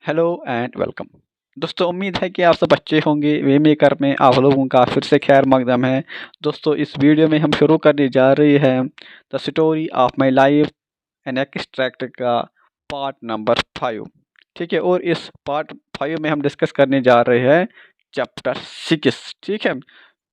Hello and welcome. दोस्तों उम्मीद है कि आप सब अच्छे होंगे। वे मेकर में आप लोगों का फिर से खैर मकदम है। दोस्तों इस वीडियो में हम शुरू करने जा रहे हैं the story of my life an extract का पार्ट नंबर 5। ठीक है, और इस पार्ट 5 में हम डिस्कस करने जा रहे हैं चैप्टर 6। ठीक है,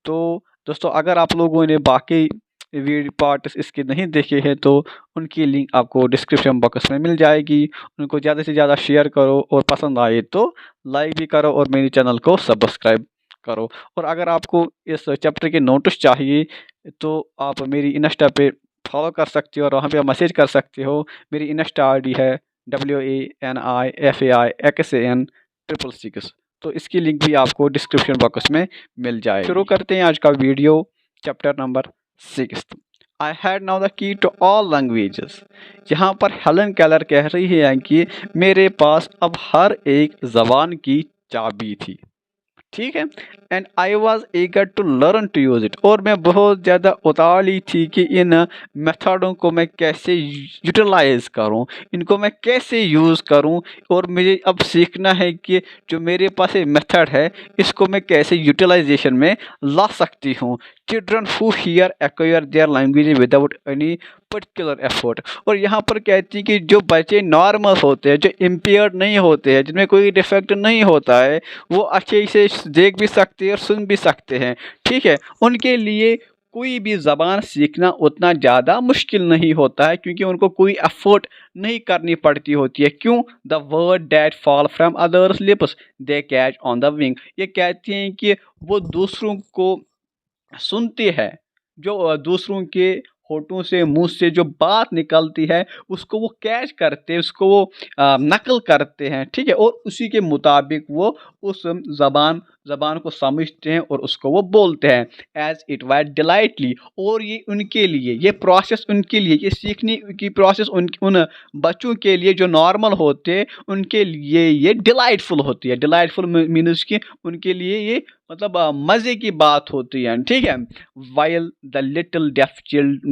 तो दोस्तों अगर आप लोगों ने बाकी वीडियो पार्ट इसके नहीं देखे हैं तो उनकी लिंक आपको डिस्क्रिप्शन बॉक्स में मिल जाएगी। उनको ज़्यादा से ज़्यादा शेयर करो और पसंद आए तो लाइक भी करो और मेरे चैनल को सब्सक्राइब करो। और अगर आपको इस चैप्टर के नोटिस चाहिए तो आप मेरी इंस्टा पे फॉलो कर सकते हो और वहाँ पे आप मैसेज कर सकते हो। मेरी इंस्टा आई डी है WANIFAIXAN666। तो इसकी लिंक भी आपको डिस्क्रिप्शन बॉक्स में मिल जाए। शुरू करते हैं आज का video. Chapter number 6। I had now the key to all languages. यहाँ पर हेलन केलर कह रही है कि मेरे पास अब हर एक जबान की चाबी थी। ठीक है, and I was eager to learn to use it. और मैं बहुत ज़्यादा उतावली थी कि इन मेथडों को मैं कैसे यूटिलाइज करूं, इनको मैं कैसे यूज़ करूं। और मुझे अब सीखना है कि जो मेरे पास एक मेथड है इसको मैं कैसे यूटिलाइजेशन में ला सकती हूँ। Children who here acquire their language without any particular effort. और यहाँ पर कहती है कि जो बच्चे नॉर्मल होते हैं, जो इम्पेयर्ड नहीं होते हैं, जिनमें कोई डिफेक्ट नहीं होता है, वो अच्छे से देख भी सकते हैं और सुन भी सकते हैं। ठीक है, उनके लिए कोई भी ज़बान सीखना उतना ज़्यादा मुश्किल नहीं होता है क्योंकि उनको कोई एफर्ट नहीं करनी पड़ती होती है। क्यों? The word that fall from others lips they catch on the wing. ये कहती हैं कि वो दूसरों को सुनते हैं, जो दूसरों के होठों से मुंह से जो बात निकलती है उसको वो कैच करते हैं, उसको वो नकल करते हैं। ठीक है, और उसी के मुताबिक वो उस ज़बान को समझते हैं और उसको वो बोलते हैं एज इट वाज डिलाइटली। और ये उनके लिए, ये प्रोसेस उनके लिए, ये सीखने की प्रोसेस उन बच्चों के लिए जो नॉर्मल होते हैं उनके लिए ये डिलाइटफुल होती है। डिलाइटफुल मीन्स कि उनके लिए ये मतलब मज़े की बात होती है। ठीक है, while the little deaf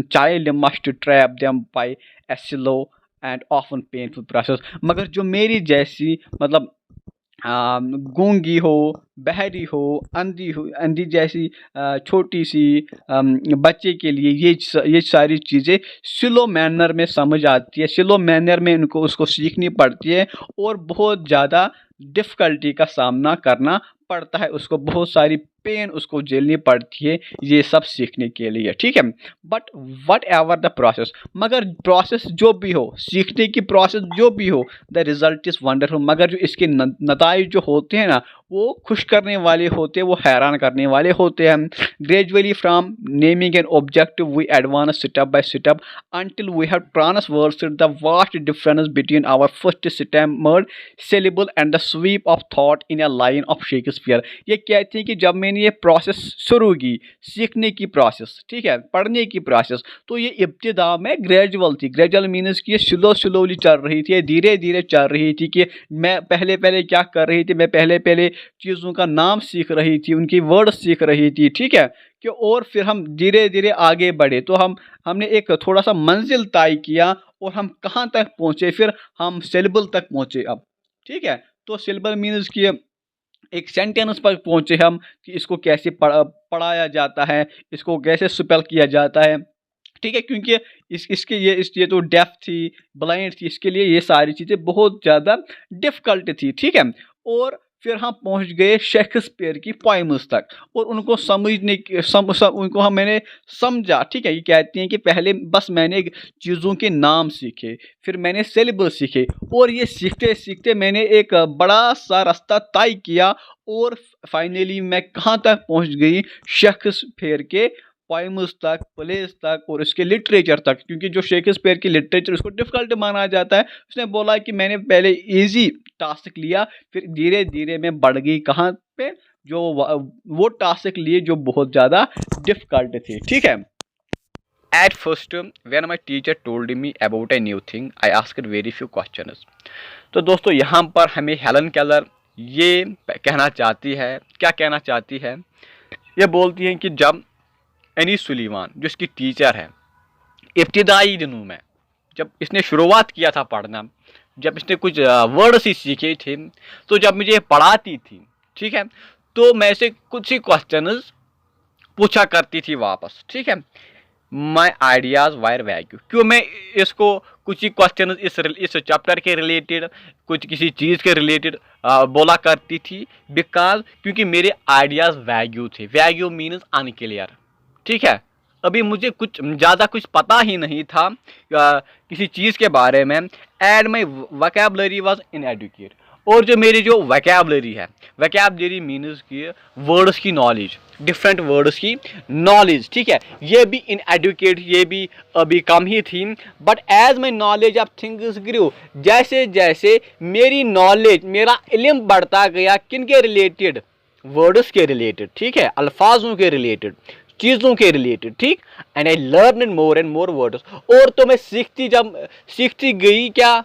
child must trap them by a slow and often painful process. मगर जो मेरी जैसी मतलब गूंगी हो, बहरी हो, अंधी जैसी छोटी सी बच्चे के लिए ये सारी चीज़ें स्लो मैनर में समझ आती है, स्लो मैनर में उनको उसको सीखनी पड़ती है और बहुत ज़्यादा डिफ़िकल्टी का सामना करना पड़ता है, उसको बहुत सारी पेन उसको झेलनी पड़ती है ये सब सीखने के लिए। ठीक है, but what ever the process, मगर प्रोसेस जो भी हो, सीखने की प्रोसेस जो भी हो, द रिजल्ट इज़ वंडरफुल। मगर जो इसके नताइज जो होते हैं ना वो खुश करने वाले होते हैं, वो हैरान करने वाले होते हैं। Gradually from naming an objective we advance step by step until we have transversed the vast difference between our first stammered syllable and the sweep of thought in a line of Shakespeare। ये कहते हैं कि जब मैंने ये process शुरू की, सीखने की प्रोसेस, ठीक है, पढ़ने की प्रोसेस, तो ये इब्तिदा में ग्रेजुअल थी। ग्रेजुअल मीन्स कि ये स्लोली चल रही थी, धीरे धीरे चल रही थी। कि मैं पहले पहले क्या कर रही थी, मैं पहले पहले चीज़ों का नाम सीख रही थी, उनकी वर्ड सीख रही थी। ठीक है, कि और फिर हम धीरे धीरे आगे बढ़े तो हमने एक थोड़ा सा मंजिल तय किया और हम कहाँ तक पहुँचे, फिर हम सिलेबल तक पहुँचे अब। ठीक है, तो सिलेबल मीन्स कि एक सेंटेंस पर पहुँचे हम कि इसको कैसे पढ़ाया जाता है, इसको कैसे स्पेल किया जाता है। ठीक है, क्योंकि ये तो डेफ थी, ब्लाइंड थी, इसके लिए ये सारी चीज़ें बहुत ज़्यादा डिफ़िकल्ट थी। ठीक है, और फिर हम पहुंच गए शेक्सपियर की पोइम्स तक और उनको समझने की उनको मैंने समझा। ठीक है, ये कहती हैं कि पहले बस मैंने चीज़ों के नाम सीखे, फिर मैंने सिलेबस सीखे और ये सीखते सीखते मैंने एक बड़ा सा रास्ता तय किया और फाइनली मैं कहाँ तक पहुंच गई, शेक्सपियर के पोइम्स तक, प्लेस तक और उसके लिटरेचर तक। क्योंकि जो शेक्सपियर की लिटरेचर उसको डिफ़िकल्ट माना जाता है, उसने बोला कि मैंने पहले इजी टास्क लिया, फिर धीरे धीरे मैं बढ़ गई कहाँ पे, जो वो टास्क लिए जो बहुत ज़्यादा डिफ़िकल्ट थे। ठीक है, at first when my teacher told me about a new thing I asked very few questions. तो दोस्तों यहाँ पर हमें हेलन केलर ये कहना चाहती है, क्या कहना चाहती है, ये बोलती है कि जब एनी सुलीवान जो इसकी टीचर है इब्तिदाई दिनों में, जब इसने शुरुआत किया था पढ़ना, जब इसने कुछ वर्ड्स ही सीखे थे, तो जब मुझे पढ़ाती थी, ठीक है, तो मैं से कुछ ही क्वेश्चंस पूछा करती थी वापस, ठीक है। माई आइडियाज वायर वैल्यू, क्यों मैं इसको कुछ ही क्वेश्चन इस चैप्टर के रिलेटेड, कुछ किसी चीज़ के रिलेटेड बोला करती थी, बिकॉज क्योंकि मेरे आइडियाज वैल्यू थे। वैल्यू मीन्स अनक्लियर, ठीक है। अभी मुझे कुछ ज़्यादा कुछ पता ही नहीं था किसी चीज़ के बारे में, and my vocabulary was inadequate. और जो मेरी जो वोकैबुलरी है, वोकैबुलरी मीन्स की वर्ड्स की नॉलेज, डिफरेंट वर्ड्स की नॉलेज, ठीक है, ये भी इनएडुकेट, ये भी अभी कम ही थी। But as my knowledge of things grew, जैसे जैसे मेरी नॉलेज, मेरा इल्म बढ़ता गया, किन के रिलेटेड, वर्ड्स के रिलेटेड, ठीक है, अल्फाजों के रिलेटेड, चीज़ों के रिलेटेड, ठीक। And I learn more and more words, और तो मैं सीखती गई क्या,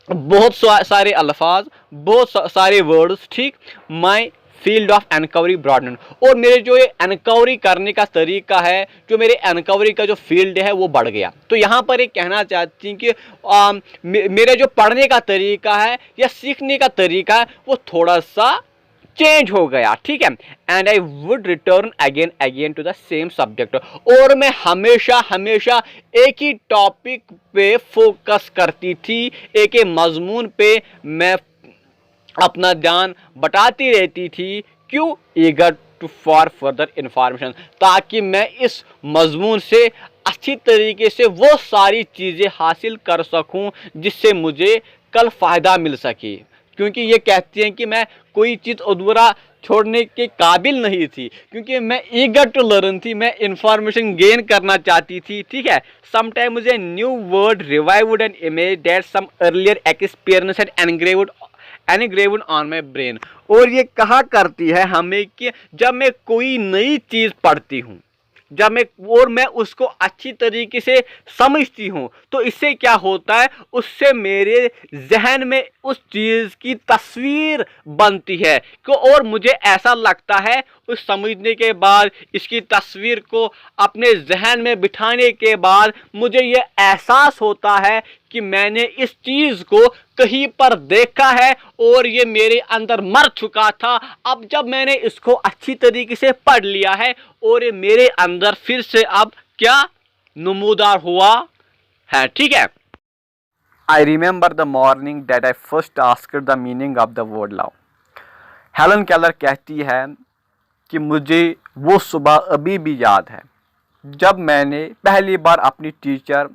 बहुत सारे अल्फाज, बहुत सारे वर्ड्स, ठीक। माई फील्ड ऑफ एनकवरी ब्रॉडन, और मेरे जो ये एनकवरी करने का तरीका है, जो मेरे एनकवरी का जो फील्ड है वो बढ़ गया। तो यहाँ पर एक कहना चाहती हूँ कि मेरे जो पढ़ने का तरीका है या सीखने का तरीका है वो थोड़ा सा चेंज हो गया, ठीक है। And I would return again again to the same subject, और मैं हमेशा हमेशा एक ही टॉपिक पे फोकस करती थी, एक ही मजमून पे मैं अपना ध्यान बटाती रहती थी। क्यों? Eager to for further information, ताकि मैं इस मजमून से अच्छी तरीके से वो सारी चीज़ें हासिल कर सकूं जिससे मुझे कल फ़ायदा मिल सके। क्योंकि ये कहती हैं कि मैं कोई चीज़ अधूरा छोड़ने के काबिल नहीं थी, क्योंकि मैं ईगर टू लर्न थी, मैं इंफॉर्मेशन गेन करना चाहती थी, ठीक है। समटाइम मुझे new word revived an image that some earlier experience had engraved on my brain. और ये कहा करती है हमें कि जब मैं कोई नई चीज़ पढ़ती हूँ, जब मैं उसको अच्छी तरीके से समझती हूँ, तो इससे क्या होता है, उससे मेरे जहन में उस चीज़ की तस्वीर बनती है और मुझे ऐसा लगता है उस समझने के बाद, इसकी तस्वीर को अपने जहन में बिठाने के बाद मुझे ये एहसास होता है कि मैंने इस चीज़ को कहीं पर देखा है और ये मेरे अंदर मर चुका था। अब जब मैंने इसको अच्छी तरीके से पढ़ लिया है और ये मेरे अंदर फिर से अब क्या नमूदार हुआ है, ठीक है। I remember the morning that I first asked the meaning of the word love. Helen Keller कहती है कि मुझे वो सुबह अभी भी याद है जब मैंने पहली बार अपनी टीचर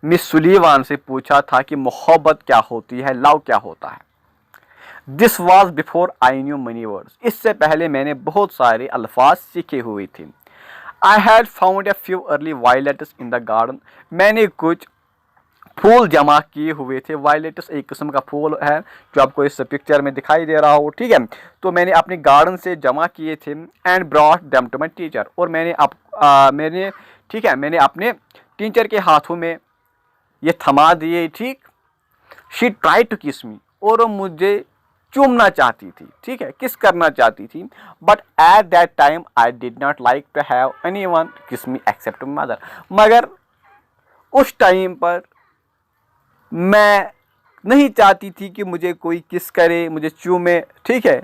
मिस सुलीवान से पूछा था कि मोहब्बत क्या होती है, लव क्या होता है। This was before I knew money words, इससे पहले मैंने बहुत सारे अल्फाज सीखे हुए थे। I had found a few early violets in the garden, मैंने कुछ फूल जमा किए हुए थे। वायलेट्स एक किस्म का फूल है जो आपको इस पिक्चर में दिखाई दे रहा हो, ठीक है। तो मैंने अपने गार्डन से जमा किए थे। And brought them to my teacher, और मैंने ठीक है, मैंने अपने टीचर के हाथों में ये थमा दिए, ठीक। शी ट्राई टू किस मी, और मुझे चूमना चाहती थी, ठीक है, किस करना चाहती थी। But at that time I did not like to have anyone kiss me accept mother, मगर उस टाइम पर मैं नहीं चाहती थी कि मुझे कोई किस करे, मुझे चूमे, ठीक है,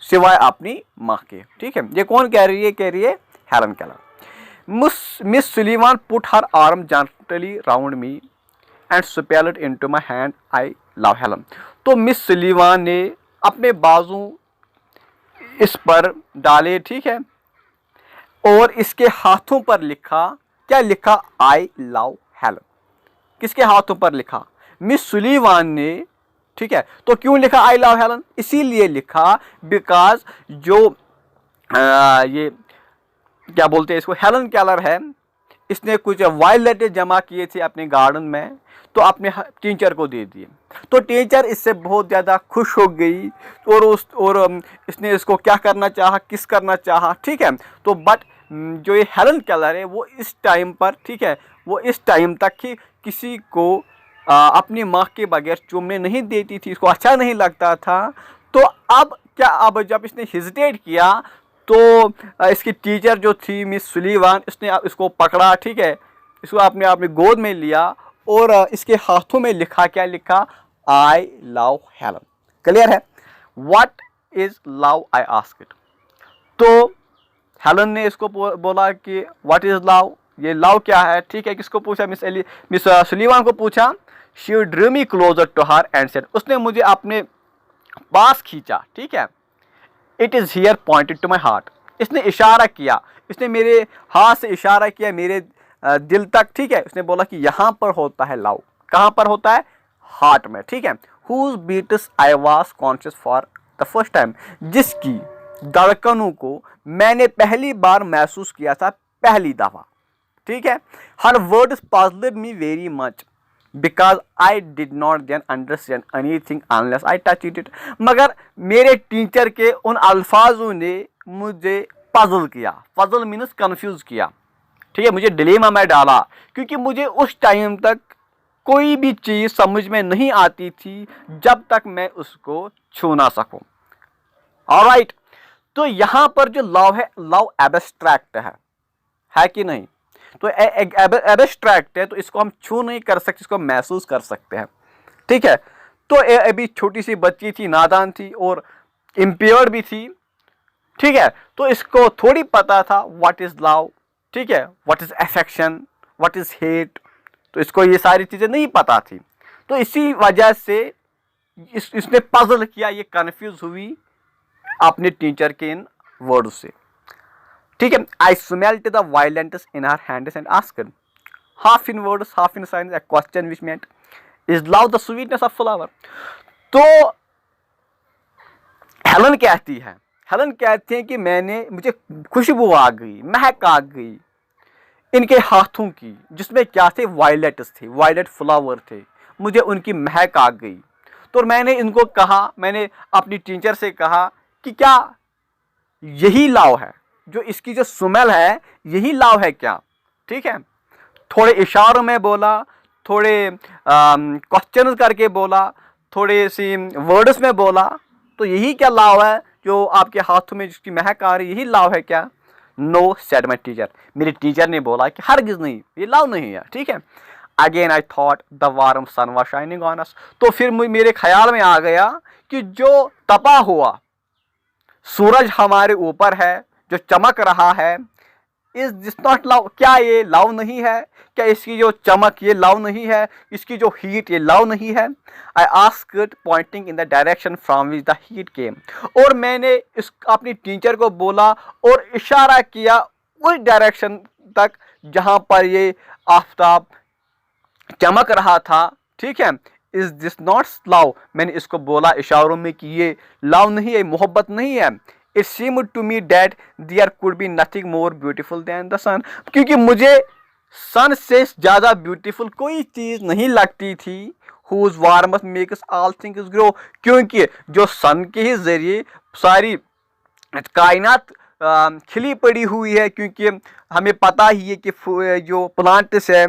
सिवाय अपनी माँ के, ठीक है। ये कौन कह रही है? कह रही है Helen Keller. Miss Sullivan put her arm gently round me and spelled into my hand I love Helen. तो मिस सुलीवान ने अपने बाजू इस पर डाले, ठीक है, और इसके हाथों पर लिखा, क्या लिखा? आई लव हेलन। किसके हाथों पर लिखा? मिस सुलीवान ने, ठीक है। तो क्यों लिखा आई लव हेलन? इसीलिए लिखा बिकॉज जो ये क्या बोलते हैं इसको, हेलन केलर है, इसने कुछ वायलेट जमा किए थे अपने गार्डन में, तो अपने टीचर को दे दिए। तो टीचर इससे बहुत ज़्यादा खुश हो गई और इसने इसको क्या करना चाहा, किस करना चाहा, ठीक है। तो बट जो ये हेलन केलर है वो इस टाइम पर, ठीक है, वो इस टाइम तक ही किसी को अपनी माँ के बगैर चूमने नहीं देती थी, इसको अच्छा नहीं लगता था। तो अब क्या, अब जब इसने हेजिटेट किया तो इसकी टीचर जो थी मिस सुलीवान, इसने इसको पकड़ा, ठीक है, इसको अपने गोद में लिया और इसके हाथों में लिखा, क्या लिखा, आई लव हेलन। क्लियर है? What is love, I ask it. तो हेलन ने इसको बोला कि व्हाट इज लव, ये लव क्या है। ठीक है, किसको पूछा, मिस सुलीवान को पूछा। She drew me closer to her and said, उसने मुझे अपने पास खींचा। ठीक है, it is here pointed to my heart, इसने इशारा किया, इसने मेरे हाथ से इशारा किया मेरे दिल तक। ठीक है, उसने बोला कि यहाँ पर होता है लव। कहाँ पर होता है? हार्ट में। ठीक है, whose beats I was conscious for the first time, जिसकी धड़कनों को मैंने पहली बार महसूस किया था, पहली दफा। ठीक है, her word puzzled me very much because I did not then understand anything unless I touch it. मगर मेरे टीचर के उन अल्फाजों ने मुझे पजल किया। पजल मीन्स कंफ्यूज किया। ठीक है, मुझे डिलेमा में डाला, क्योंकि मुझे उस टाइम तक कोई भी चीज़ समझ में नहीं आती थी जब तक मैं उसको छू ना सकूं। ऑलराइट, तो यहाँ पर जो लव है, लव एब्स्ट्रैक्ट है कि नहीं? तो एब्स्ट्रैक्ट है, तो इसको हम छू नहीं कर सकते, इसको महसूस कर सकते हैं। ठीक है, तो अभी छोटी सी बच्ची थी, नादान थी और इम्पेयर्ड भी थी। ठीक है, तो इसको थोड़ी पता था व्हाट इज लव। ठीक है, what is affection, what is hate, तो इसको ये सारी चीज़ें नहीं पता थी। तो इसी वजह से इसने पजल किया, ये कंफ्यूज हुई अपने टीचर के इन वर्ड से। ठीक है, I smelt the violets in her hands and asked, half in words half in signs, a question which meant is love the sweetness of flower. तो हेलन कहती है कि मुझे खुशबू आ गई, महक आ गई इनके हाथों की, जिसमें क्या थे, वायलेट्स थे, वायलेट फ्लावर थे, मुझे उनकी महक आ गई। तो मैंने इनको कहा, मैंने अपनी टीचर से कहा कि क्या यही लव है, जो इसकी जो स्मेल है यही लव है क्या? ठीक है, थोड़े इशारों में बोला, थोड़े क्वेश्चन करके बोला, थोड़े सी वर्ड्स में बोला, तो यही क्या लव है जो आपके हाथों में जिसकी महक आ रही, यही लव है क्या? नो सेड माई टीचर, मेरे टीचर ने बोला कि हरगिज नहीं, ये लव नहीं है। ठीक है, again I thought the warm sun was shining on us, तो फिर मेरे ख्याल में आ गया कि जो तपा हुआ सूरज हमारे ऊपर है, जो चमक रहा है, इज दिस नॉट लव, क्या ये लव नहीं है? क्या इसकी जो चमक ये लव नहीं है? इसकी जो हीट ये लव नहीं है? I asked pointing in the direction from which the heat came, और मैंने इस अपनी टीचर को बोला और इशारा किया उस डायरेक्शन तक जहाँ पर ये आफताब चमक रहा था। ठीक है, इज दिस नॉट लव, मैंने इसको बोला इशारों में कि ये लव नहीं है, मोहब्बत नहीं है। It seemed to me that there could be nothing more beautiful than the sun, क्योंकि मुझे सन से ज़्यादा ब्यूटीफुल कोई चीज़ नहीं लगती थी। Whose warmth makes all things grow, क्योंकि जो सन के ही जरिए सारी कायनात खिली पड़ी हुई है, क्योंकि हमें पता ही है कि जो प्लांट्स है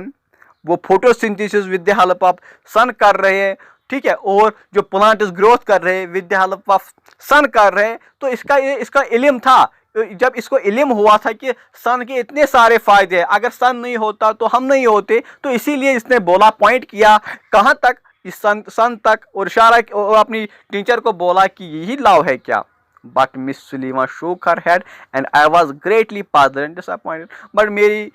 वो photosynthesis with the help of sun कर रहे हैं। ठीक है, और जो प्लांट्स ग्रोथ कर रहे हैं with the help of sun कर रहे हैं। तो इसका इल्म था, जब इसको इल्म हुआ था कि सन के इतने सारे फायदे हैं, अगर सन नहीं होता तो हम नहीं होते, तो इसीलिए इसने बोला, पॉइंट किया कहाँ तक, इस सन तक, और इशारा और अपनी टीचर को बोला कि यही लव है क्या? But miss Sullivan shook her head and I was greatly puzzled and disappointed, but मेरी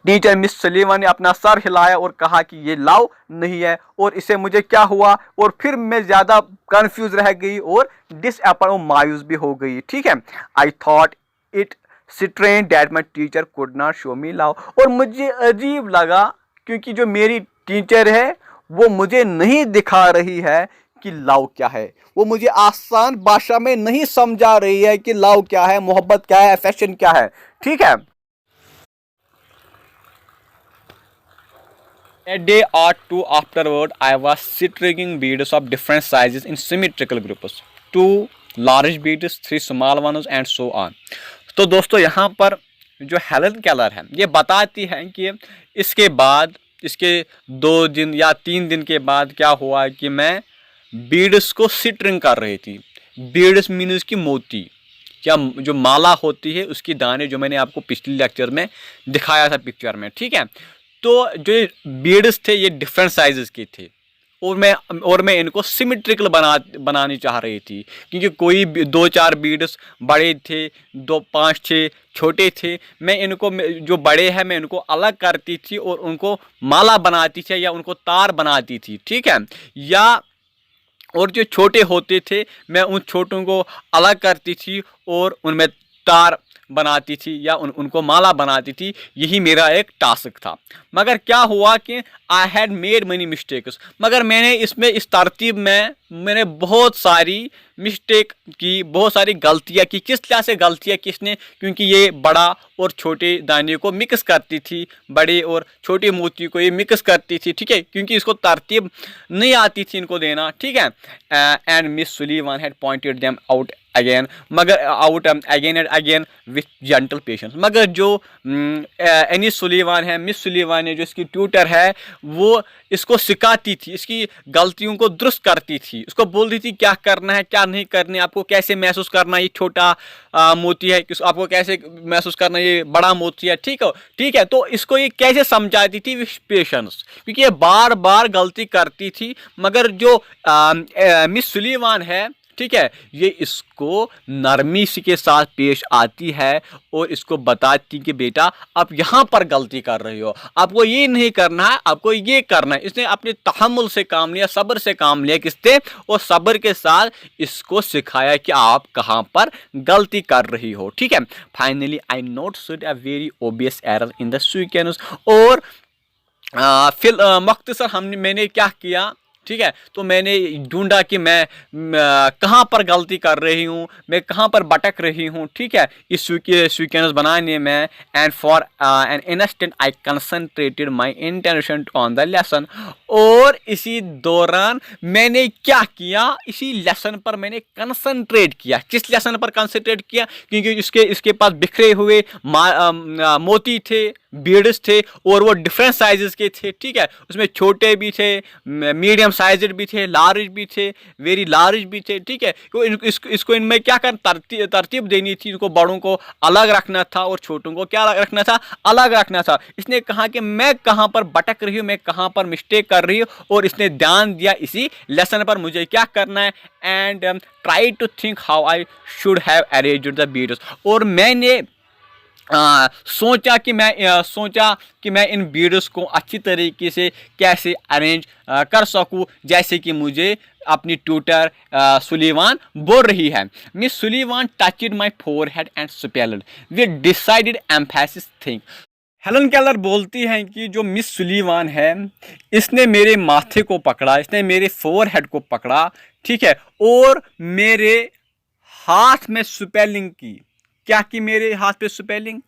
टीचर मिस सलीमा ने अपना सर हिलाया और कहा कि ये लव नहीं है, और इसे मुझे क्या हुआ, और फिर मैं ज़्यादा कंफ्यूज रह गई और डिसअपॉइंट, मायूस भी हो गई। ठीक है, I thought it strange that my teacher could not show me love, और मुझे अजीब लगा क्योंकि जो मेरी टीचर है वो मुझे नहीं दिखा रही है कि लव क्या है, वो मुझे आसान भाषा में नहीं समझा रही है कि लव क्या है, मोहब्बत क्या है, अफेक्शन क्या है। ठीक है, a day or two afterward, I was stringing beads of different sizes in symmetrical groups. 2 large beads, 3 small ones, and so on. तो दोस्तों यहाँ पर जो हेलन केलर है ये बताती है कि इसके बाद, इसके 2 दिन या 3 दिन के बाद क्या हुआ कि मैं बीड्स को स्ट्रिंग कर रही थी। बीड्स मीन्स की मोती, क्या जो माला होती है उसकी दाने, जो मैंने आपको पिछले लेक्चर में दिखाया था पिक्चर में। ठीक है, तो जो बीड्स थे ये डिफरेंट साइजेस के थे, और मैं इनको सिमेट्रिकल बनानी चाह रही थी, क्योंकि कोई 2-4 बीड्स बड़े थे, 2-5-6 छोटे थे। मैं इनको जो बड़े हैं मैं इनको अलग करती थी और उनको माला बनाती थी या उनको तार बनाती थी, ठीक है। या और जो छोटे होते थे मैं उन छोटों को अलग करती थी और उनमें तार बनाती थी या उनको माला बनाती थी। यही मेरा एक टास्क था। मगर क्या हुआ कि I had made money mistakes, मगर मैंने इसमें इस तरतीब में मैंने बहुत सारी मिस्टेक की, बहुत सारी गलतियां की। किस तरह से गलतियां किसने, क्योंकि ये बड़ा और छोटे दाने को मिक्स करती थी, बड़े और छोटे मोती को ये मिक्स करती थी, ठीक है, क्योंकि इसको तरतीब नहीं आती थी इनको देना, ठीक है। And miss Sullivan had pointed them out again, मगर out again and again with gentle patience. मगर जो एनी सुलीवान है, मिस सुलीवान है, जो इसकी ट्यूटर है, वो इसको सिखाती थी, इसकी गलतियों को दुरुस्त करती थी, उसको बोलती थी क्या करना है क्या नहीं करना है, आपको कैसे महसूस करना है ये छोटा मोती है, आपको कैसे महसूस करना है ये बड़ा मोती है, ठीक है। तो इसको ये कैसे समझाती थी विथ पेशेंस, क्योंकि ये बार बार गलती करती थी। मगर जो मिस सुलीवान है, ठीक है, ये इसको नरमी के साथ पेश आती है और इसको बताती कि बेटा आप यहाँ पर गलती कर रही हो, आपको ये नहीं करना है, आपको ये करना है। इसने अपने तहम्मुल से काम लिया, सब्र से काम लिया, किससे, और सब्र के साथ इसको सिखाया कि आप कहाँ पर गलती कर रही हो, ठीक है। Finally I noticed a very obvious error in the sequence, और फिर मुख्तसर मैंने क्या किया, ठीक है, तो मैंने ढूंढा कि मैं कहाँ पर गलती कर रही हूँ, मैं कहाँ पर भटक रही हूँ, ठीक है, इस सीक्वेंस बनाने में। And for an instant I concentrated my intention on the lesson, और इसी दौरान मैंने क्या किया, इसी लेसन पर मैंने कंसंट्रेट किया। किस लेसन पर कंसंट्रेट किया, क्योंकि इसके पास बिखरे हुए मोती थे, बीड्स थे, और वो डिफरेंट साइजेस के थे, ठीक है, उसमें छोटे भी थे, मीडियम साइजेड भी थे, लार्ज भी थे, वेरी लार्ज भी थे, ठीक है। तो इसको इनमें क्या कर तरतीब देनी थी, इनको बड़ों को अलग रखना था और छोटों को क्या रखना था, अलग रखना था। इसने कहा कि मैं कहाँ पर भटक रही हूँ, मैं कहाँ पर मिस्टेक कर रही हूँ, और इसने ध्यान दिया इसी लेसन पर मुझे क्या करना है। And try to think how I should have arranged the beads, और मैंने सोचा कि मैं इन बीड्स को अच्छी तरीके से कैसे अरेंज कर सकूं, जैसे कि मुझे अपनी ट्यूटर सुलीवान बोल रही है। Miss Sullivan touched my forehead and spelled with decided emphasis think. Helen Keller बोलती हैं कि जो मिस सुलीवान है, इसने मेरे माथे को पकड़ा, इसने मेरे फोरहेड को पकड़ा, ठीक है, और मेरे हाथ में स्पेलिंग की। क्या की मेरे हाथ पे स्पेलिंग,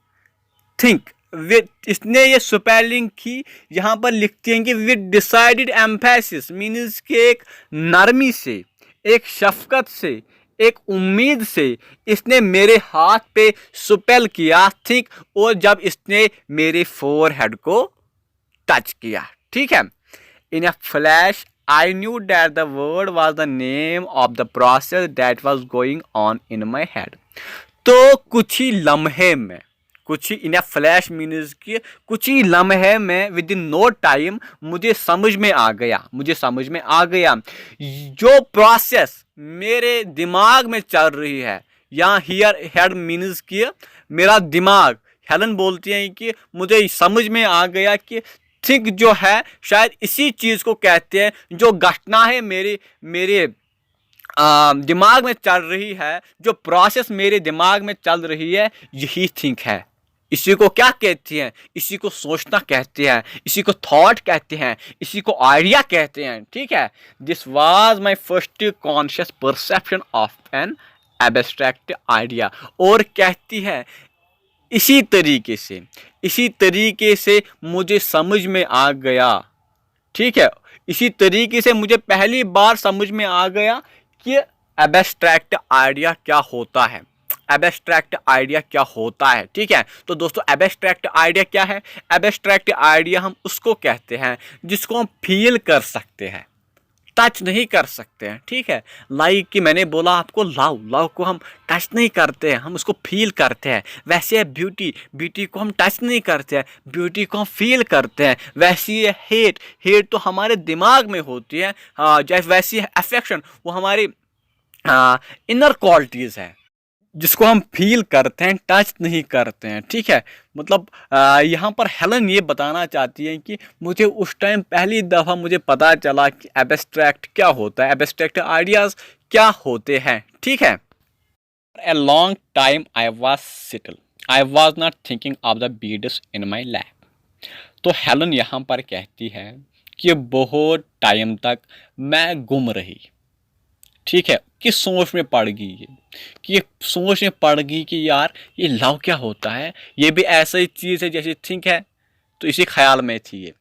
थिंक विद, इसने ये स्पेलिंग की, यहाँ पर लिखते हैं कि विद डिसाइडेड एम्फेसिस, मीन्स कि एक नरमी से, एक शफकत से, एक उम्मीद से इसने मेरे हाथ पे स्पेल किया, थिंक, और जब इसने मेरे फोरहेड को टच किया, ठीक है। In a flash I knew that the word was the name of the process that was going on in my head. तो कुछ ही लम्हे में, कुछ ही इन अ फ्लैश मीन्स कि कुछ ही लम्हे में, विद इन नो टाइम मुझे समझ में आ गया जो प्रोसेस मेरे दिमाग में चल रही है। यहाँ हियर हेड मीन्स कि मेरा दिमाग, हेलन बोलती हैं कि मुझे समझ में आ गया कि थिंक जो है शायद इसी चीज़ को कहते हैं, जो घटना है मेरे दिमाग में चल रही है, जो प्रोसेस मेरे दिमाग में चल रही है, यही थिंक है। इसी को क्या कहते हैं, इसी को सोचना कहते हैं, इसी को थॉट कहते हैं, इसी को आइडिया कहते हैं, ठीक है। This was my first conscious perception of an abstract idea. और कहती है इसी तरीके से मुझे समझ में आ गया, ठीक है, इसी तरीके से मुझे पहली बार समझ में आ गया कि एब्स्ट्रैक्ट आइडिया क्या होता है, एब्स्ट्रैक्ट आइडिया क्या होता है, ठीक है। तो दोस्तों एब्स्ट्रैक्ट आइडिया क्या है, एब्स्ट्रैक्ट आइडिया हम उसको कहते हैं जिसको हम फील कर सकते हैं, टच नहीं कर सकते हैं, ठीक है। लाइक कि मैंने बोला आपको लव, लव को हम टच नहीं करते हैं, हम उसको फील करते हैं। वैसे है ब्यूटी, ब्यूटी को हम टच नहीं करते हैं, ब्यूटी को हम फील करते हैं। वैसी है हेट, हेट तो हमारे दिमाग में होती है। जैसे वैसी है अफेक्शन, वो हमारी इनर क्वालिटीज़ है जिसको हम फील करते हैं, टच नहीं करते हैं, ठीक है। मतलब यहाँ पर हेलन ये बताना चाहती है कि मुझे उस टाइम पहली दफ़ा मुझे पता चला कि एब्स्ट्रैक्ट क्या होता है, एब्स्ट्रैक्ट आइडियाज़ क्या होते हैं, ठीक है। A long time I was still. I was not thinking of the beads in my lap. तो हेलन यहाँ पर कहती है कि बहुत टाइम तक मैं गुम रही, ठीक है, कि सोच में पड़ गई है, कि ये सोच में पड़ गई कि यार ये लव क्या होता है, ये भी ऐसा ही चीज़ है जैसे थिंक है। तो इसी ख्याल में थी ये।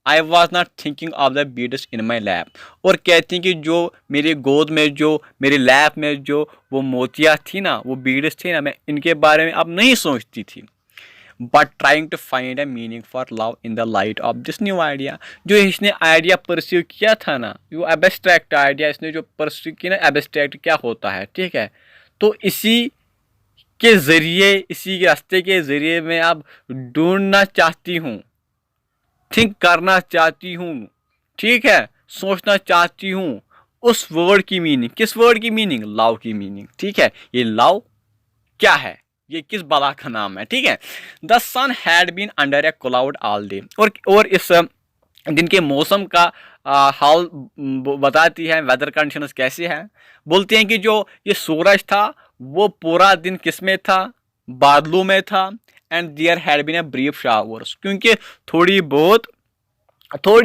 I was not thinking of the beads in my lap. और कहती हैं कि जो मेरी गोद में, जो मेरे लैप में जो वो मोतियाँ थी ना, वो बीड्स थी ना, मैं इनके बारे में अब नहीं सोचती थी। But trying to find a meaning for love in the light of this new idea. जो इसने आइडिया परस्यू किया था ना, वो एब्स्ट्रैक्ट आइडिया इसने जो परस्यू किया ना, एब्स्ट्रैक्ट क्या होता है, ठीक है। तो इसी के ज़रिए, इसी रास्ते के ज़रिए मैं अब ढूंढना चाहती हूँ, थिंक करना चाहती हूँ, ठीक है, सोचना चाहती हूँ उस वर्ड की मीनिंग। किस वर्ड की मीनिंग? लव की मीनिंग, ठीक है। ये लव क्या है, ये किस बला का नाम है, ठीक है। The sun had been under a cloud all day. और इस दिन के मौसम का हाल बताती है, वेदर कंडीशंस कैसे हैं। बोलते हैं कि जो ये सूरज था वो पूरा दिन किस में था? बादलों में था। And there had been a brief showers, क्योंकि थोड़ी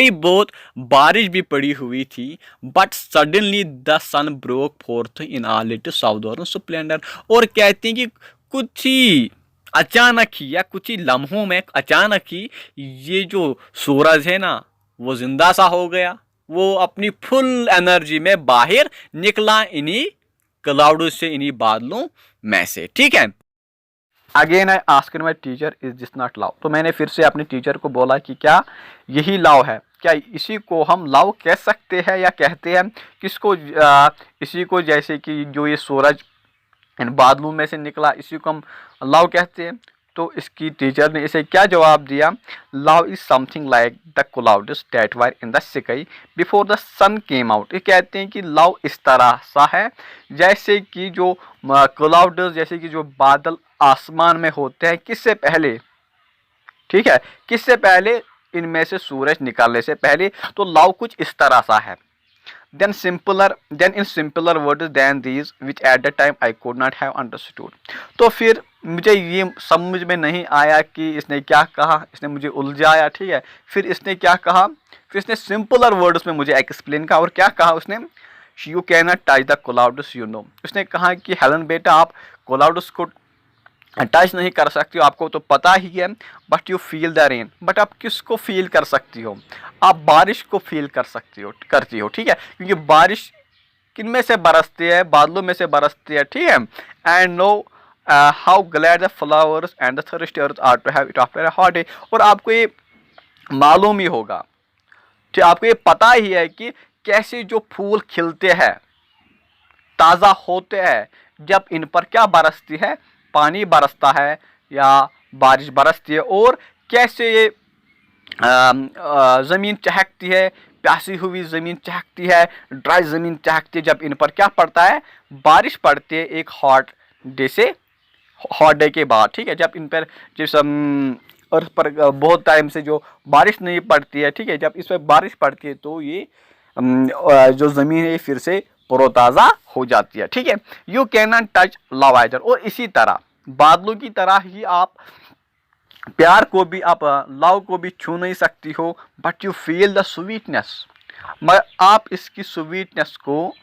बहुत बारिश भी पड़ी हुई थी। But suddenly the sun broke forth in all it southern splendour. और कहते हैं कि कुछ ही अचानक ही, या कुछ ही लम्हों में अचानक ही ये जो सूरज है ना, वो जिंदा सा हो गया। वो अपनी फुल एनर्जी में बाहर निकला इन्हीं क्लाउड से, इन्हीं बादलों में से, ठीक है। Again I asked my teacher is this not love. तो मैंने फिर से अपने टीचर को बोला कि क्या यही लव है? क्या इसी को हम लव कह सकते हैं या कहते हैं किसको? इसी को, जैसे कि जो ये सूरज इन बादलों में से निकला, इसी को हम लव कहते हैं। तो इसकी टीचर ने इसे क्या जवाब दिया? Love is something like the clouds that were in the sky before the sun came out. ये कहते हैं कि लव इस तरह सा है जैसे कि जो क्लाउड्स, जैसे कि जो बादल आसमान में होते हैं किससे पहले, ठीक है, किससे पहले? इनमें से सूरज निकलने से पहले। तो लव कुछ इस तरह सा है। then in simpler words than these which at the time I could not have understood। तो फिर मुझे ये समझ में नहीं आया कि इसने क्या कहा, इसने मुझे उलझाया, ठीक है। फिर इसने क्या कहा? फिर इसने सिंपलर वर्ड्स में मुझे एक्सप्लेन कहा। और क्या कहा उसने? You can not touch the clouds you know. उसने कहा कि हेलन बेटा, आप क्लाउड्स को टच नहीं कर सकती हो, आपको तो पता ही है। But you feel the rain. But आप किसको फील कर सकती हो? आप बारिश को फील कर सकती हो, करती हो, ठीक है। क्योंकि बारिश किन में से बरसती है? बादलों में से बरसती है, ठीक है। And know how glad the flowers and the thirsty earth are to have it after a hot day. और आपको ये मालूम ही होगा, ठीक, आपको ये पता ही है कि कैसे जो फूल खिलते हैं, ताज़ा होते हैं, जब इन पर क्या बरसती है? पानी बरसता है या बारिश बरसती है। और कैसे ये ज़मीन चहकती है, प्यासी हुई ज़मीन चहकती है, ड्राई ज़मीन चहकती है जब इन पर क्या पड़ता है? बारिश पड़ती है एक हॉट डे के बाद, ठीक है। जब इन पर जिस अर्थ पर बहुत टाइम से जो बारिश नहीं पड़ती है, ठीक है, जब इस पर बारिश पड़ती है तो ये जो ज़मीन है फिर से तरोताज़ा हो जाती है, ठीक है। You can not touch love either. और इसी तरह बादलों की तरह ही आप प्यार को भी, आप लव को भी छू नहीं सकती हो। But you feel the sweetness, मगर आप इसकी स्वीटनेस को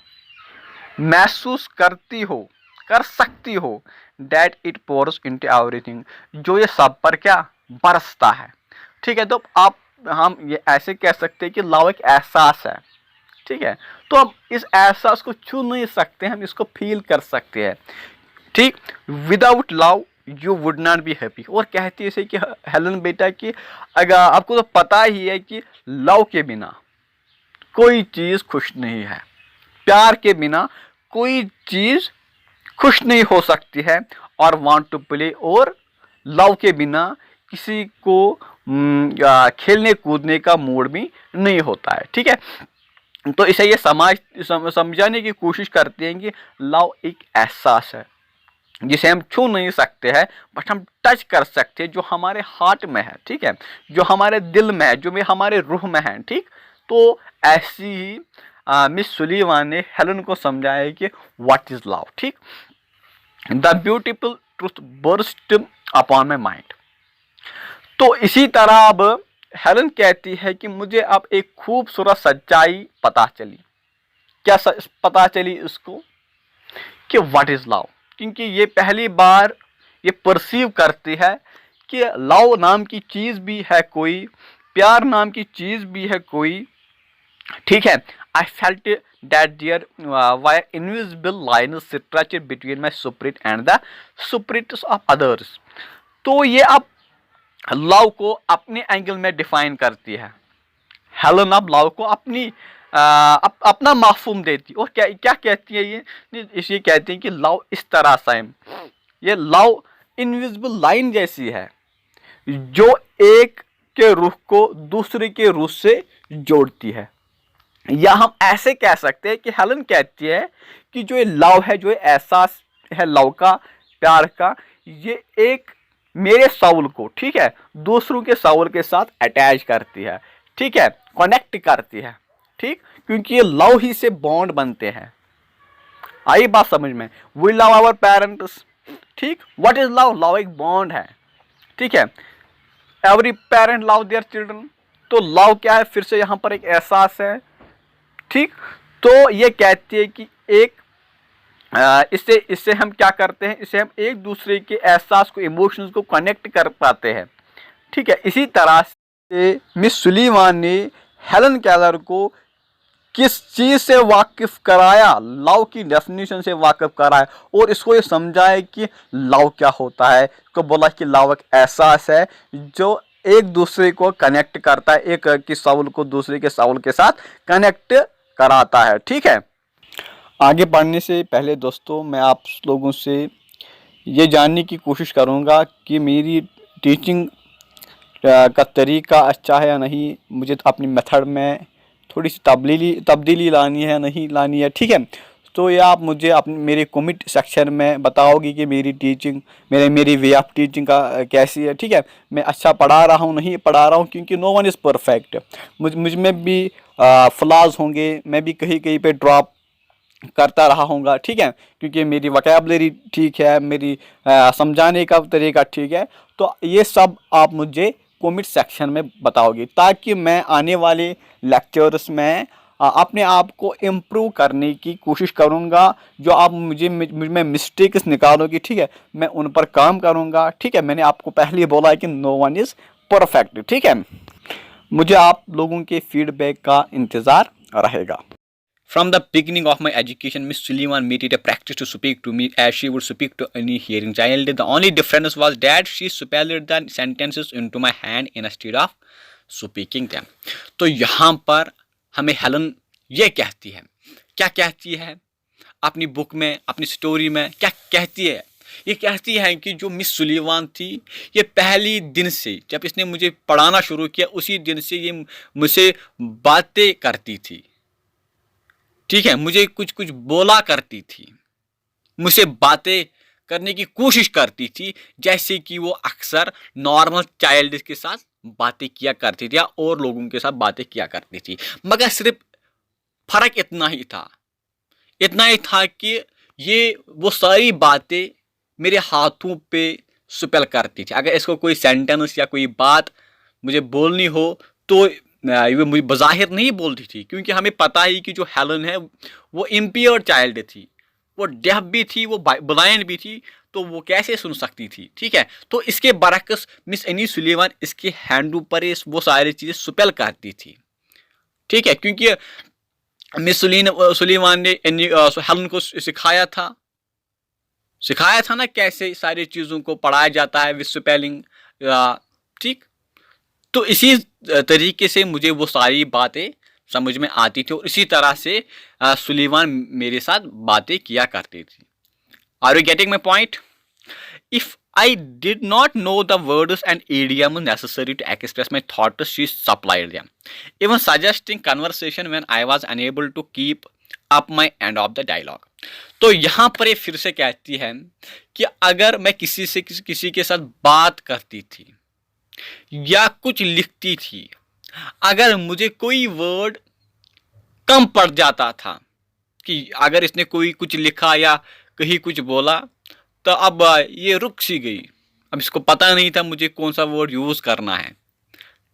महसूस करती हो, कर सकती हो। That it pores into everything, जो ये सब पर क्या बरसता है, ठीक है। तो हम ये ऐसे कह सकते हैं कि लव एक एहसास है, ठीक है। तो हम इस एहसास को छू नहीं सकते, हम इसको फील कर सकते हैं, ठीक। Without love you would not be happy. और कहती है कि हेलन बेटा कि अगर आपको तो पता ही है कि लव के बिना कोई चीज़ खुश नहीं है। प्यार के बिना कोई चीज़ खुश नहीं हो सकती है। और वांट टू प्ले और लव के बिना किसी को खेलने कूदने का मूड भी नहीं होता है। ठीक है, तो इसे ये समझाने की कोशिश करते हैं कि लव एक एहसास है जिसे हम छू नहीं सकते हैं, बट हम टच कर सकते हैं, जो हमारे हार्ट में है। ठीक है, जो हमारे दिल में है, जो हमारे रूह में है। ठीक, तो ऐसी ही मिस सुलीवान ने हेलन को समझाया कि व्हाट इज लव। ठीक, the beautiful truth burst upon my mind. तो इसी तरह अब हेलन कहती है कि मुझे अब एक खूबसूरत सच्चाई पता चली। क्या पता चली इसको? कि व्हाट इज लव। क्योंकि ये पहली बार ये परसीव करती है कि लव नाम की चीज़ भी है कोई, प्यार नाम की चीज़ भी है कोई। ठीक है, I felt that there were invisible lines stretched between my spirit and the spirits of others. तो ये अब लव को अपने एंगल में डिफाइन करती है। हेलन अब लव को अपना माफूम देती और क्या क्या कहती है ये कहती है कि लव इस तरह सा है, ये लव इनविजिबल लाइन जैसी है जो एक के रूह को दूसरे के रूह से जोड़ती है। या हम ऐसे कह सकते हैं कि हेलन कहती है कि जो ये लव है, जो एहसास है लव का, प्यार का, ये एक मेरे साउल को, ठीक है, दूसरों के साउल के साथ अटैच करती है। ठीक है, कनेक्ट करती है। ठीक, क्योंकि ये लव ही से बॉन्ड बनते हैं। आई बात समझ में? We love our parents. ठीक, व्हाट इज लव? लव एक बॉन्ड है। ठीक है, every parent love their children. तो लव क्या है? फिर से यहां पर एक एहसास है। ठीक, तो ये कहती है कि एक इससे हम क्या करते हैं, इससे हम एक दूसरे के एहसास को, इमोशंस को कनेक्ट कर पाते हैं। ठीक है, इसी तरह से मिस सुलीवान ने हेलन केलर को किस चीज़ से वाकिफ कराया? लव की डेफिनेशन से वाकिफ कराया और इसको ये समझाया कि लव क्या होता है। इसको बोला कि लव एक एहसास है जो एक दूसरे को कनेक्ट करता है, एक की साउल को दूसरे के साउल के साथ कनेक्ट कराता है। ठीक है, आगे बढ़ने से पहले दोस्तों मैं आप लोगों से ये जानने की कोशिश करूँगा कि मेरी टीचिंग का तरीका अच्छा है या नहीं, मुझे अपनी मेथड में थोड़ी सी तब्दीली लानी है नहीं लानी है। ठीक है, तो ये आप मुझे अपने मेरे कमेंट सेक्शन में बताओगे कि मेरी टीचिंग, मेरी वे ऑफ टीचिंग का कैसी है। ठीक है, मैं अच्छा पढ़ा रहा हूँ नहीं पढ़ा रहा हूँ, क्योंकि नो वन इज़ परफेक्ट। मुझ में भी फ्लॉज होंगे, मैं भी कहीं कहीं पे ड्रॉप करता रहा हूँगा। ठीक है, क्योंकि मेरी वोकैबुलरी ठीक है, मेरी समझाने का तरीका ठीक है। तो ये सब आप मुझे कमेंट सेक्शन में बताओगे, ताकि मैं आने वाले लेक्चर्स में अपने आप को इम्प्रूव करने की कोशिश करूँगा। जो आप मुझ में मिस्टेक्स निकालोगे, ठीक है, मैं उन पर काम करूँगा। ठीक है, मैंने आपको पहले ही बोला है कि नो वन इज़ परफेक्ट। ठीक है, मुझे आप लोगों के फीडबैक का इंतज़ार रहेगा। From the beginning of my education, Miss Sullivan made it a practice to speak to me as she would speak to any hearing child. The only difference was that she spelled the sentences into my hand instead of speaking them. तो यहाँ पर हमें Helen ये कहती है, क्या कहती है अपनी बुक में, अपनी स्टोरी में क्या कहती है? ये कहती है कि जो मिस सुलीवान थी, ये पहली दिन से, जब इसने मुझे पढ़ाना शुरू किया, उसी दिन से ये मुझसे बातें करती थी। ठीक है, मुझे कुछ कुछ बोला करती थी, मुझसे बातें करने की कोशिश करती थी, जैसे कि वो अक्सर नॉर्मल चाइल्ड के साथ बातें किया करती थी या और लोगों के साथ बातें किया करती थी। मगर सिर्फ फर्क इतना ही था कि ये वो सारी बातें मेरे हाथों पे स्पेल करती थी। अगर इसको कोई सेंटेंस या कोई बात मुझे बोलनी हो तो वो मुझे बज़ाहिर नहीं बोलती थी, क्योंकि हमें पता ही कि जो हेलन है वो इम्पेयर्ड चाइल्ड थी, वो डेफ भी थी, वो ब्लाइंड भी थी, तो वो कैसे सुन सकती थी। ठीक है, तो इसके बरक्स मिस एनी सुलीवान इसके हैंडू पर वो सारी चीज़ें स्पेल करती थी। ठीक है, क्योंकि मिस सुलीवान ने हेलन को सिखाया था ना कैसे सारी चीज़ों को पढ़ाया जाता है विद स्पेलिंग। ठीक, तो इसी तरीके से मुझे वो सारी बातें समझ में आती थी और इसी तरह से सुलीवान मेरे साथ बातें किया करती थी। Are you getting my point? If I did not know the words and idioms necessary to express my thoughts, she supplied them, even suggesting conversation when I was unable to keep up my end of the dialogue. तो यहाँ पर ये फिर से कहती है कि अगर मैं किसी के साथ बात करती थी या कुछ लिखती थी, अगर मुझे कोई वर्ड कम पड़ जाता था कि अगर इसने कोई कुछ लिखा या कहीं कुछ बोला तो अब ये रुक सी गई, अब इसको पता नहीं था मुझे कौन सा वर्ड यूज करना है,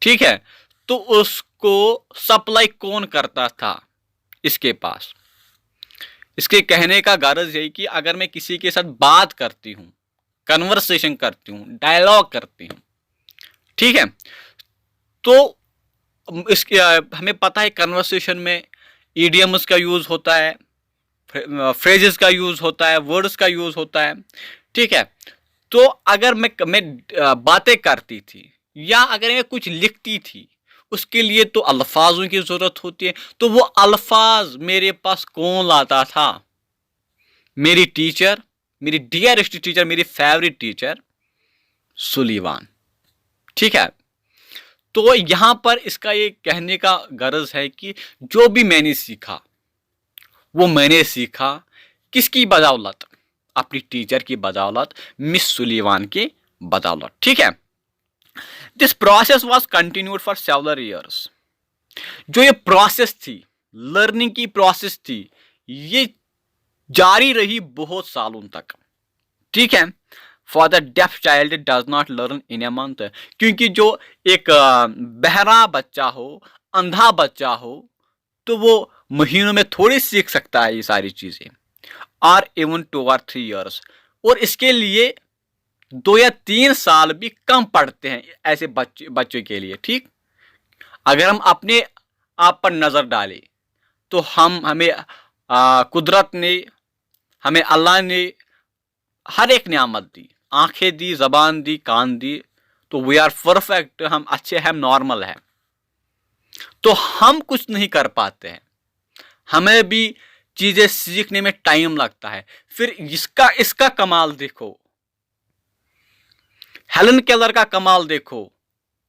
ठीक है। तो उसको सप्लाई कौन करता था? इसके पास। इसके कहने का गरज यही कि अगर मैं किसी के साथ बात करती हूँ, कन्वर्सेशन करती हूँ, डायलॉग करती हूँ, ठीक है, तो इसके हमें पता है कन्वर्सेशन में इडियम्स का यूज होता है, फ्रेजेस का यूज होता है, वर्ड्स का यूज होता है, ठीक है। तो अगर मैं बातें करती थी या अगर मैं कुछ लिखती थी, उसके लिए तो अल्फाजों की जरूरत होती है। तो वो अल्फाज मेरे पास कौन लाता था? मेरी टीचर, मेरी डियरेस्ट टीचर, मेरी फेवरेट टीचर सुलीवान, ठीक है। तो यहां पर इसका ये कहने का गरज है कि जो भी मैंने सीखा वो मैंने सीखा किसकी बदौलत? अपनी टीचर की बदौलत, मिस सुलीवान की बदौलत, ठीक है। This process was continued for several years. जो ये प्रोसेस थी, लर्निंग की प्रोसेस थी, ये जारी रही बहुत सालों तक, ठीक है। For the deaf child does not learn in a month, क्योंकि जो एक बहरा बच्चा हो, अंधा बच्चा हो, तो वो महीनों में थोड़ी सीख सकता है ये सारी चीजें, और इवन 2 or 3 years। और इसके लिए 2 या 3 साल भी कम पड़ते हैं ऐसे बच्चों के लिए, ठीक। अगर हम अपने आप पर नजर डालें तो हमें कुदरत ने, हमें अल्लाह ने हर एक नियामत दी, आंखें दी, जबान दी, कान दी, तो वी आर परफेक्ट, हम अच्छे हैं, नॉर्मल है। तो हम कुछ नहीं कर पाते हैं, हमें भी चीजें सीखने में टाइम लगता है। फिर इसका कमाल देखो, हेलन केलर का कमाल देखो,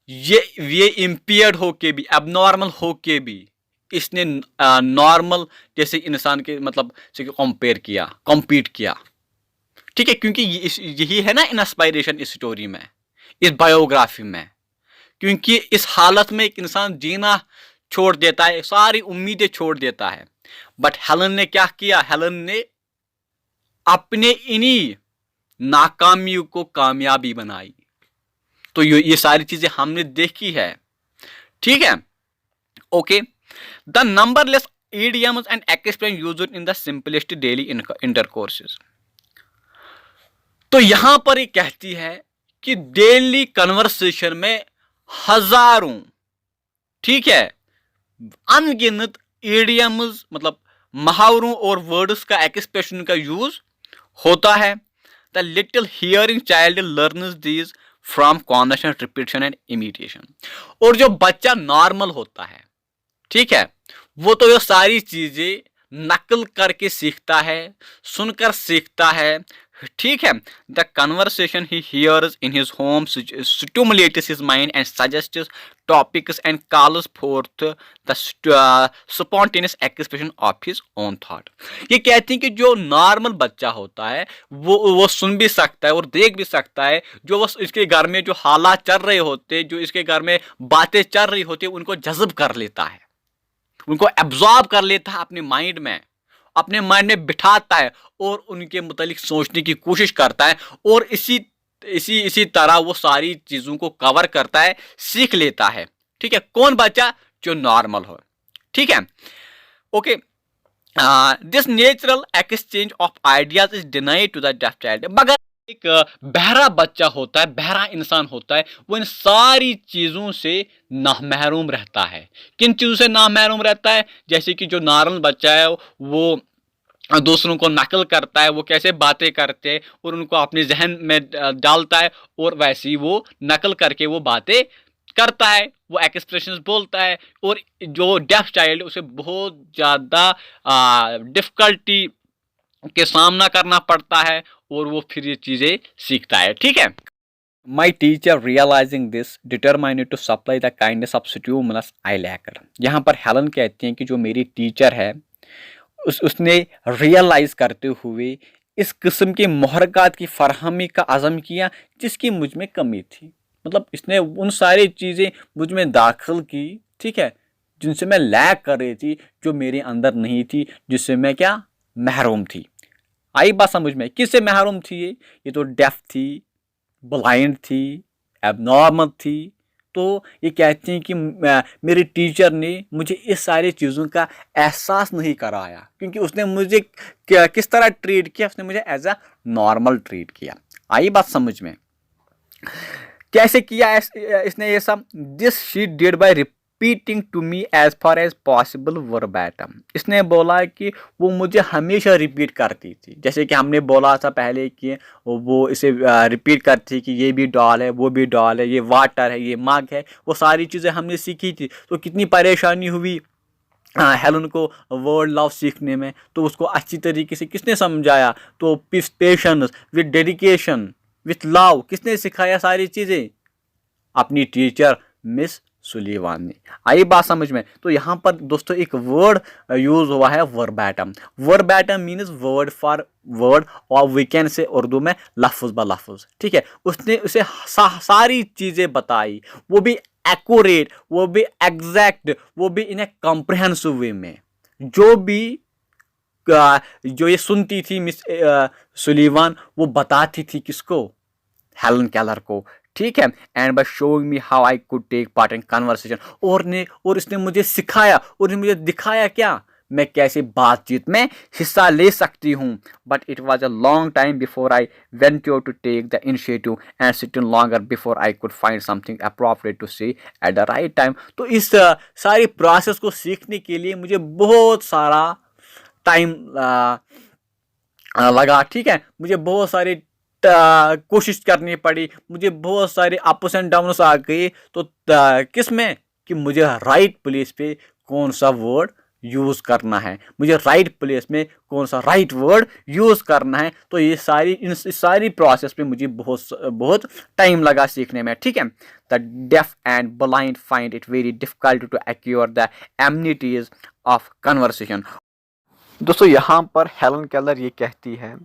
ये इम्पेयर्ड होके भी, एबनॉर्मल होके भी इसने नॉर्मल जैसे इंसान के मतलब से कॉम्पीट किया, ठीक है। क्योंकि यही है ना इंस्पायरेशन इस स्टोरी में, इस बायोग्राफी में, क्योंकि इस हालत में एक इंसान जीना छोड़ देता है, सारी उम्मीदें छोड़ देता है। बट हेलन ने क्या किया? हेलन ने अपने इन्हीं नाकामियों को कामयाबी बनाई। तो ये सारी चीजें हमने देखी है, ठीक है। Okay, the numberless idioms and expressions used in the simplest daily intercourses। तो यहां पर ये कहती है कि डेली कन्वर्सेशन में हजारों, ठीक है, अनगिनत idioms मतलब मुहावरों और वर्ड्स का, एक्सप्रेशन का यूज होता है। The little hearing child learns these from conversation, repetition and imitation. और जो बच्चा नॉर्मल होता है, ठीक है, वो तो ये सारी चीजें नकल करके सीखता है, सुनकर सीखता है, ठीक है। The conversation he hears in his home stimulates his mind and suggests topics and calls forth the spontaneous expression of his own thought. ये कहती हैं कि जो नॉर्मल बच्चा होता है वो सुन भी सकता है और देख भी सकता है, जो वो इसके घर में जो हालात चल रहे होते, जो इसके घर में बातें चल रही होती है, उनको जज्ब कर लेता है, उनको एब्जॉर्ब कर लेता है अपने माइंड में बिठाता है और उनके मुतालिक सोचने की कोशिश करता है, और इसी तरह वो सारी चीजों को कवर करता है, सीख लेता है, ठीक है। कौन बच्चा? जो नॉर्मल हो, ठीक है। Okay, this natural exchange of ideas is denied to the deaf child. मगर एक बहरा बच्चा होता है, बहरा इंसान होता है, वो इन सारी चीजों से नामहरूम रहता है। किन चीजों से नामहरूम रहता है? जैसे कि जो नॉर्मल बच्चा है वो दूसरों को नकल करता है, वो कैसे बातें करते हैं और उनको अपने जहन में डालता है, और वैसे ही वो नकल करके वो बातें करता है, वो एक्सप्रेशंस बोलता है, और जो डेफ चाइल्ड उसे बहुत ज़्यादा डिफ़िकल्टी के सामना करना पड़ता है और वो फिर ये चीज़ें सीखता है। ठीक है। My teacher realizing this determined to supply the kindness of stimulus I lacked. यहाँ पर हेलन कहती हैं कि जो मेरी टीचर है उसने रियलाइज करते हुए इस किस्म की मुहरक़ात की फरहमी का अज़म किया जिसकी मुझ में कमी थी। मतलब इसने उन सारी चीज़ें मुझ में दाखिल की, ठीक है, जिनसे मैं लैक कर रही थी, जो मेरे अंदर नहीं थी, जिससे मैं क्या महरूम थी। आई बात समझ में? किससे महरूम थी ये तो डेफ थी, ब्लाइंड थी, एबनॉर्मल थी। तो ये कहती हैं कि मेरे टीचर ने मुझे इस सारी चीज़ों का एहसास नहीं कराया, क्योंकि उसने मुझे किस तरह ट्रीट किया, उसने मुझे एज अ नॉर्मल ट्रीट किया। आई बात समझ में? कैसे किया इसने ये सब? This she did by repeating to me as far as possible verbatim. इसने बोला कि वो मुझे हमेशा रिपीट करती थी, जैसे कि हमने बोला था पहले कि वो इसे रिपीट करती थी कि ये भी डॉल है, वो भी डॉल है, ये वाटर है, ये मग है, वो सारी चीज़ें हमने सीखी थी। तो कितनी परेशानी हुई हेलन को वर्ड लव सीखने में, तो उसको अच्छी तरीके से किसने समझाया? तो patience with dedication with love किसने सिखाया सारी चीज़ें? अपनी टीचर मिस सुलीवान ने। आई बात समझ में? तो यहाँ पर दोस्तों एक वर्ड यूज हुआ है वर्बैटम। वर्बैटम मीन्स वर्ड फॉर वर्ड, और वी कैन से उर्दू में लफ्ज़ ब लफ्ज़। ठीक है, उसने उसे सारी चीज़ें बताई, वो भी एक्यूरेट, वो भी एग्जैक्ट, वो भी इन ए कॉम्प्रिहेंसिव वे में। जो ये सुनती थी मिस सुलीवान, वो बताती थी किसको? हेलन केलर को। ठीक है, and by showing me how I could take part in conversation, और इसने मुझे सिखाया और मुझे दिखाया क्या, मैं कैसे बातचीत में हिस्सा ले सकती हूँ। But it was a long time before I venture to take the initiative and sit in longer before I could find something appropriate to say at the right time. तो इस सारी प्रोसेस को सीखने के लिए मुझे बहुत सारा टाइम लगा। ठीक है, मुझे बहुत सारे कोशिश करनी पड़ी, मुझे बहुत सारे अप्स एंड डाउन्स आ गए। तो किस में कि मुझे राइट प्लेस पे कौन सा वर्ड यूज़ करना है, मुझे राइट प्लेस में कौन सा राइट वर्ड यूज़ करना है। तो ये सारी प्रोसेस पे मुझे बहुत टाइम लगा सीखने में। ठीक है, the deaf and blind find it very difficult to acquire the amenities of conversation. दोस्तों यहाँ पर हेलन केलर ये कहती है,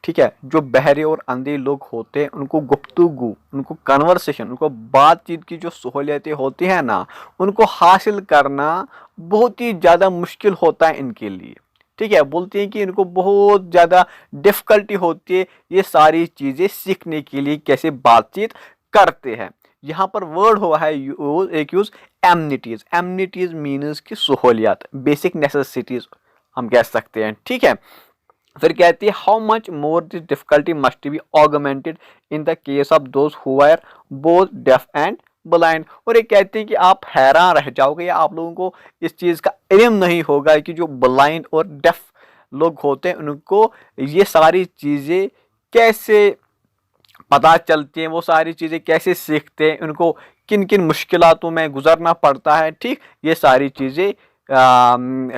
ठीक है, जो बहरे और अंधे लोग होते हैं उनको गुफ्तगू, उनको कन्वर्सेशन, उनको बातचीत की जो सहूलियतें होती हैं ना, उनको हासिल करना बहुत ही ज़्यादा मुश्किल होता है इनके लिए। ठीक है, बोलते हैं कि इनको बहुत ज़्यादा डिफ़िकल्टी होती है ये सारी चीज़ें सीखने के लिए, कैसे बातचीत करते हैं। यहाँ पर वर्ड हुआ है एक यूज़ एमनिटीज़। एमनिटीज़ मीन्स की सहूलियत, बेसिक नेसेसिटीज़ हम कह सकते हैं। ठीक है, फिर कहती है how much more this difficulty must be augmented in the case of those who are both deaf and blind. और ये कहते हैं कि आप हैरान रह जाओगे या आप लोगों को इस चीज़ का इल्म नहीं होगा कि जो ब्लाइंड और डेफ लोग होते हैं उनको ये सारी चीज़ें कैसे पता चलती हैं, वो सारी चीज़ें कैसे सीखते हैं, उनको किन किन मुश्किलातों में गुजरना पड़ता है। ठीक, ये सारी चीज़ें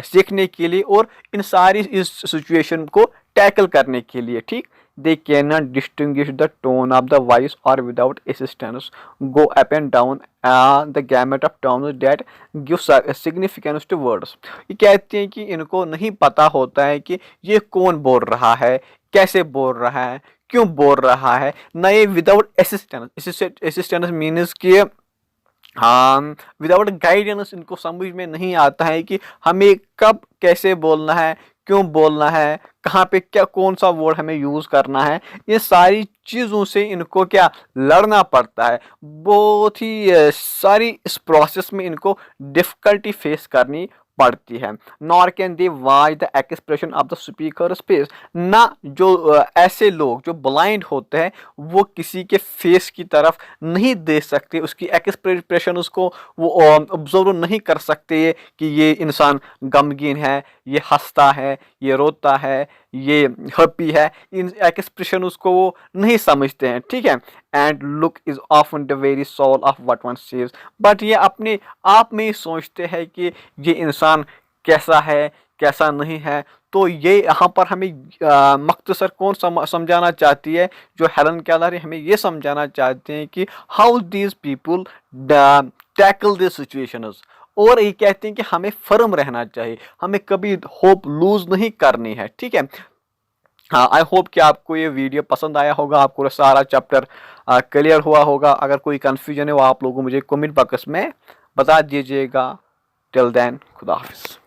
सीखने के लिए और इन सारी इस सिचुएशन को टैकल करने के लिए। ठीक, they can not distinguish the tone of the voice और without assistance go up and down the gamut of terms that give significance to words. ये कहते हैं कि इनको नहीं पता होता है कि ये कौन बोल रहा है, कैसे बोल रहा है, क्यों बोल रहा है। नए विदाउट असिस्टेंस मीन्स कि हाँ, विदाउट गाइडेंस इनको समझ में नहीं आता है कि हमें कब कैसे बोलना है, क्यों बोलना है, कहाँ पे क्या कौन सा वर्ड हमें यूज़ करना है। ये सारी चीज़ों से इनको क्या लड़ना पड़ता है, बहुत ही सारी इस प्रोसेस में इनको डिफ़िकल्टी फेस करनी पड़ती है। Nor can they watch the expression of the speaker face. ना जो ऐसे लोग जो ब्लाइंड होते हैं वो किसी के फेस की तरफ नहीं देख सकते, उसकी एक्सप्रेशन उसको वो ऑब्जर्व नहीं कर सकते कि ये इंसान गमगीन है, ये हंसता है, ये रोता है, ये हैप्पी है। इन एक्सप्रेशन उसको वो नहीं समझते हैं। ठीक है, and look is often the very soul of what one sees. बट ये अपने आप में ही सोचते हैं कि ये इंसान कैसा है कैसा नहीं है। तो ये यहाँ पर हमें मख्तसर कौन समझाना चाहती है, जो हेलन केलर है, हमें ये समझाना चाहते हैं कि how these people tackle this situations. और ये कहते हैं कि हमें फर्म रहना चाहिए, हमें कभी होप लूज नहीं करनी है। ठीक है, हाँ, आई होप कि आपको ये वीडियो पसंद आया होगा, आपको सारा चैप्टर क्लियर हुआ होगा। अगर कोई कन्फ्यूजन है वो आप लोगों मुझे कमेंट बॉक्स में बता दीजिएगा। टिल देन, खुदा हाफिज़।